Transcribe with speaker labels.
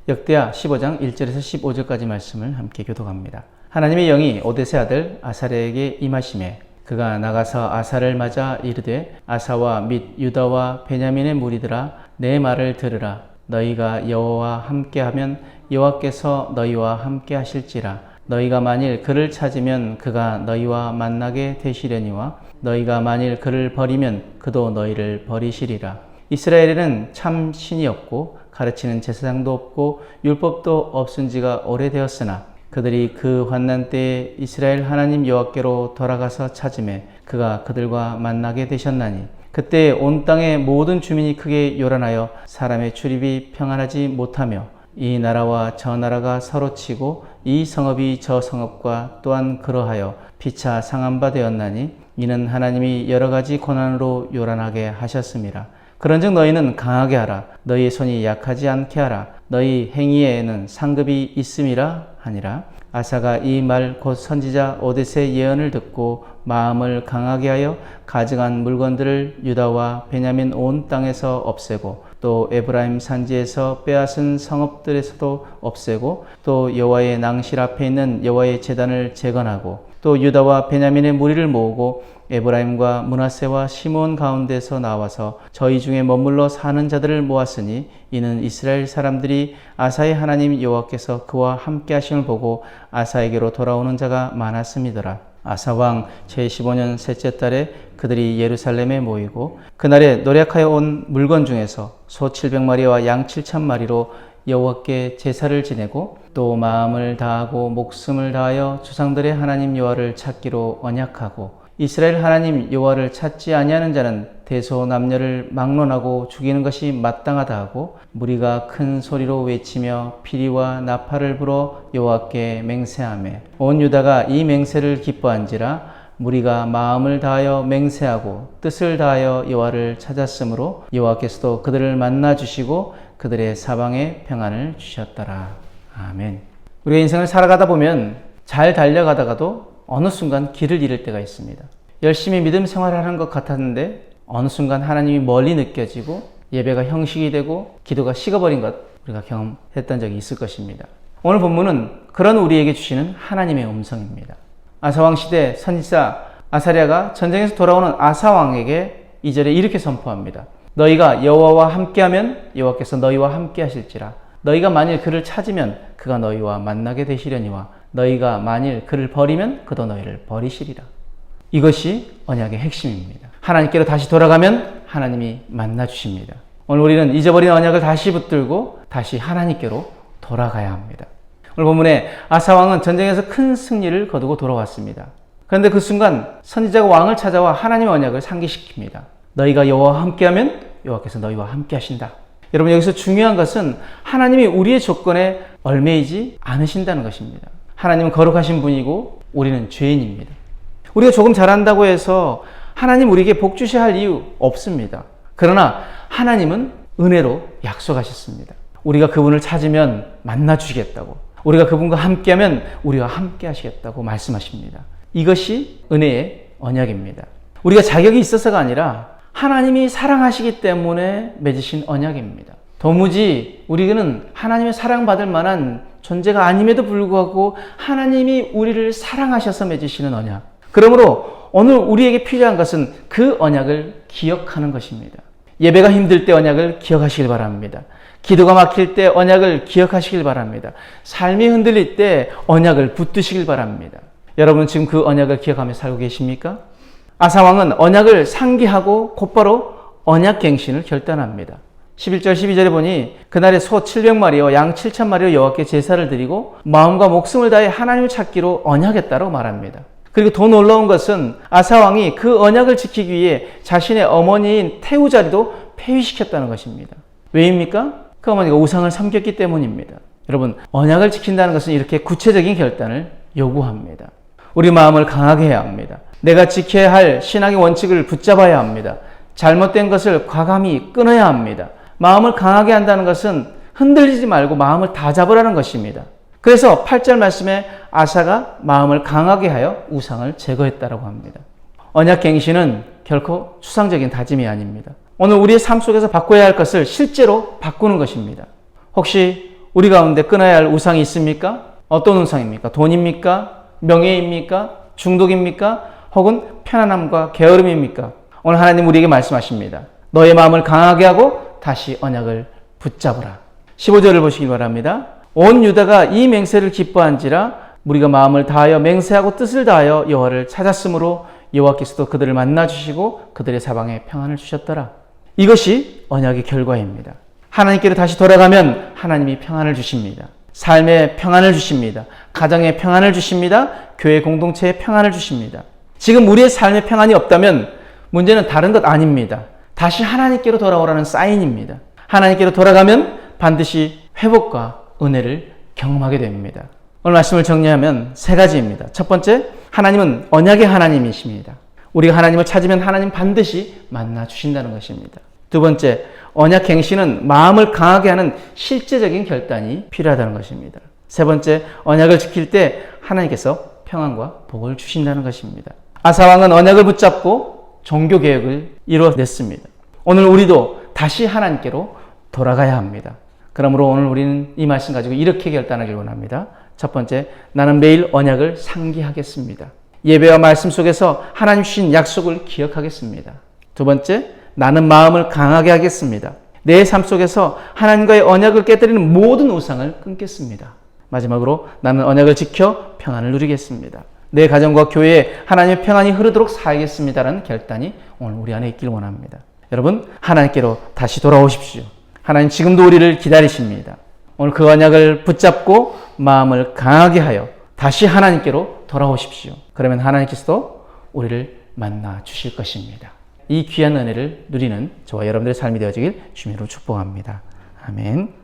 Speaker 1: 역대하 15장 1절에서 15절까지 말씀을 함께 교독합니다. 하나님의 영이 오뎃의 아들 아사랴에게 임하시매 그가 나가서 아사를 맞아 이르되 아사와 및 유다와 베냐민의 무리들아 내 말을 들으라. 너희가 여호와와 함께하면 여호와께서 너희와 함께 하실지라. 너희가 만일 그를 찾으면 그가 너희와 만나게 되시려니와 너희가 만일 그를 버리면 그도 너희를 버리시리라. 이스라엘에는 참 신이 없고 가르치는 제사장도 없고 율법도 없은 지가 오래되었으나 그들이 그 환난 때에 이스라엘 하나님 여호와께로 돌아가서 찾음에 그가 그들과 만나게 되셨나니 그때 온 땅의 모든 주민이 크게 요란하여 사람의 출입이 평안하지 못하며 이 나라와 저 나라가 서로 치고 이 성읍이 저 성읍과 또한 그러하여 피차 상한 바 되었나니 이는 하나님이 여러 가지 고난으로 요란하게 하셨음이라. 그런즉 너희는 강하게 하라. 너희의 손이 약하지 않게 하라. 너희 행위에는 상급이 있음이라 하니라. 아사가 이 말 곧 선지자 오뎃의 예언을 듣고 마음을 강하게 하여 가져간 물건들을 유다와 베냐민 온 땅에서 없애고 또 에브라임 산지에서 빼앗은 성읍들에서도 없애고 또 여호와의 낭실 앞에 있는 여호와의 제단을 재건하고 또 유다와 베냐민의 무리를 모으고 에브라임과 므낫세와 시므온 가운데서 나와서 저희 중에 머물러 사는 자들을 모았으니 이는 이스라엘 사람들이 아사의 하나님 여호와께서 그와 함께 하심을 보고 아사에게로 돌아오는 자가 많았음이더라. 아사 왕 제15년 셋째 달에 그들이 예루살렘에 모이고 그날에 노력하여 온 물건 중에서 소 700마리와 양 7,000마리로 여호와께 제사를 지내고 또 마음을 다하고 목숨을 다하여 조상들의 하나님 여호와를 찾기로 언약하고 이스라엘 하나님 여호와를 찾지 아니하는 자는 대소남녀를 막론하고 죽이는 것이 마땅하다 하고 무리가 큰 소리로 외치며 피리와 나팔을 불어 여호와께 맹세하매 온 유다가 이 맹세를 기뻐한지라. 무리가 마음을 다하여 맹세하고 뜻을 다하여 여호와를 찾았으므로 여호와께서도 그들을 만나 주시고 그들의 사방에 평안을 주셨더라. 아멘. 우리가 인생을 살아가다 보면 잘 달려가다가도 어느 순간 길을 잃을 때가 있습니다. 열심히 믿음 생활을 하는 것 같았는데 어느 순간 하나님이 멀리 느껴지고 예배가 형식이 되고 기도가 식어버린 것 우리가 경험했던 적이 있을 것입니다. 오늘 본문은 그런 우리에게 주시는 하나님의 음성입니다. 아사왕 시대 선지자 아사랴가 전쟁에서 돌아오는 아사왕에게 2절에 이렇게 선포합니다. 너희가 여호와와 함께하면 여호와께서 너희와 함께 하실지라. 너희가 만일 그를 찾으면 그가 너희와 만나게 되시려니와 너희가 만일 그를 버리면 그도 너희를 버리시리라. 이것이 언약의 핵심입니다. 하나님께로 다시 돌아가면 하나님이 만나 주십니다. 오늘 우리는 잊어버린 언약을 다시 붙들고 다시 하나님께로 돌아가야 합니다. 오늘 본문에 아사왕은 전쟁에서 큰 승리를 거두고 돌아왔습니다. 그런데 그 순간 선지자가 왕을 찾아와 하나님의 언약을 상기시킵니다. 너희가 여호와와 함께하면 여호와께서 너희와 함께 하신다. 여러분, 여기서 중요한 것은 하나님이 우리의 조건에 얽매이지 않으신다는 것입니다. 하나님은 거룩하신 분이고 우리는 죄인입니다. 우리가 조금 잘한다고 해서 하나님 우리에게 복 주셔야 할 이유 없습니다. 그러나 하나님은 은혜로 약속하셨습니다. 우리가 그분을 찾으면 만나 주시겠다고, 우리가 그분과 함께하면 우리와 함께 하시겠다고 말씀하십니다. 이것이 은혜의 언약입니다. 우리가 자격이 있어서가 아니라 하나님이 사랑하시기 때문에 맺으신 언약입니다. 도무지 우리는 하나님의 사랑받을 만한 존재가 아님에도 불구하고 하나님이 우리를 사랑하셔서 맺으시는 언약. 그러므로 오늘 우리에게 필요한 것은 그 언약을 기억하는 것입니다. 예배가 힘들 때 언약을 기억하시길 바랍니다. 기도가 막힐 때 언약을 기억하시길 바랍니다. 삶이 흔들릴 때 언약을 붙드시길 바랍니다. 여러분 지금 그 언약을 기억하며 살고 계십니까? 아사왕은 언약을 상기하고 곧바로 언약갱신을 결단합니다. 11절 12절에 보니 그날에 소 700마리와 양 7,000마리로 여호와께 제사를 드리고 마음과 목숨을 다해 하나님을 찾기로 언약했다고 말합니다. 그리고 더 놀라운 것은 아사왕이 그 언약을 지키기 위해 자신의 어머니인 태우 자리도 폐위시켰다는 것입니다. 왜입니까? 그 어머니가 우상을 섬겼기 때문입니다. 여러분, 언약을 지킨다는 것은 이렇게 구체적인 결단을 요구합니다. 우리 마음을 강하게 해야 합니다. 내가 지켜야 할 신앙의 원칙을 붙잡아야 합니다. 잘못된 것을 과감히 끊어야 합니다. 마음을 강하게 한다는 것은 흔들리지 말고 마음을 다 잡으라는 것입니다. 그래서 8절 말씀에 아사가 마음을 강하게 하여 우상을 제거했다고 합니다. 언약갱신은 결코 추상적인 다짐이 아닙니다. 오늘 우리의 삶 속에서 바꿔야 할 것을 실제로 바꾸는 것입니다. 혹시 우리 가운데 끊어야 할 우상이 있습니까? 어떤 우상입니까? 돈입니까? 명예입니까? 중독입니까? 혹은 편안함과 게으름입니까? 오늘 하나님 우리에게 말씀하십니다. 너의 마음을 강하게 하고 다시 언약을 붙잡으라. 15절을 보시기 바랍니다. 온 유다가 이 맹세를 기뻐한지라 우리가 마음을 다하여 맹세하고 뜻을 다하여 여호와를 찾았으므로 여호와께서도 그들을 만나 주시고 그들의 사방에 평안을 주셨더라. 이것이 언약의 결과입니다. 하나님께로 다시 돌아가면 하나님이 평안을 주십니다. 삶에 평안을 주십니다. 가정에 평안을 주십니다. 교회 공동체에 평안을 주십니다. 지금 우리의 삶에 평안이 없다면 문제는 다른 것 아닙니다. 다시 하나님께로 돌아오라는 사인입니다. 하나님께로 돌아가면 반드시 회복과 은혜를 경험하게 됩니다. 오늘 말씀을 정리하면 세 가지입니다. 첫 번째, 하나님은 언약의 하나님이십니다. 우리가 하나님을 찾으면 하나님 반드시 만나 주신다는 것입니다. 두 번째, 언약 갱신은 마음을 강하게 하는 실제적인 결단이 필요하다는 것입니다. 세 번째, 언약을 지킬 때 하나님께서 평안과 복을 주신다는 것입니다. 아사 왕은 언약을 붙잡고 종교 개혁을 이루어냈습니다. 오늘 우리도 다시 하나님께로 돌아가야 합니다. 그러므로 오늘 우리는 이 말씀 가지고 이렇게 결단하길 원합니다. 첫 번째, 나는 매일 언약을 상기하겠습니다. 예배와 말씀 속에서 하나님 주신 약속을 기억하겠습니다. 두 번째, 나는 마음을 강하게 하겠습니다. 내 삶 속에서 하나님과의 언약을 깨뜨리는 모든 우상을 끊겠습니다. 마지막으로 나는 언약을 지켜 평안을 누리겠습니다. 내 가정과 교회에 하나님의 평안이 흐르도록 살겠습니다라는 결단이 오늘 우리 안에 있길 원합니다. 여러분, 하나님께로 다시 돌아오십시오. 하나님 지금도 우리를 기다리십니다. 오늘 그 언약을 붙잡고 마음을 강하게 하여 다시 하나님께로 돌아오십시오. 그러면 하나님께서도 우리를 만나 주실 것입니다. 이 귀한 은혜를 누리는 저와 여러분들의 삶이 되어지길 주님으로 축복합니다. 아멘.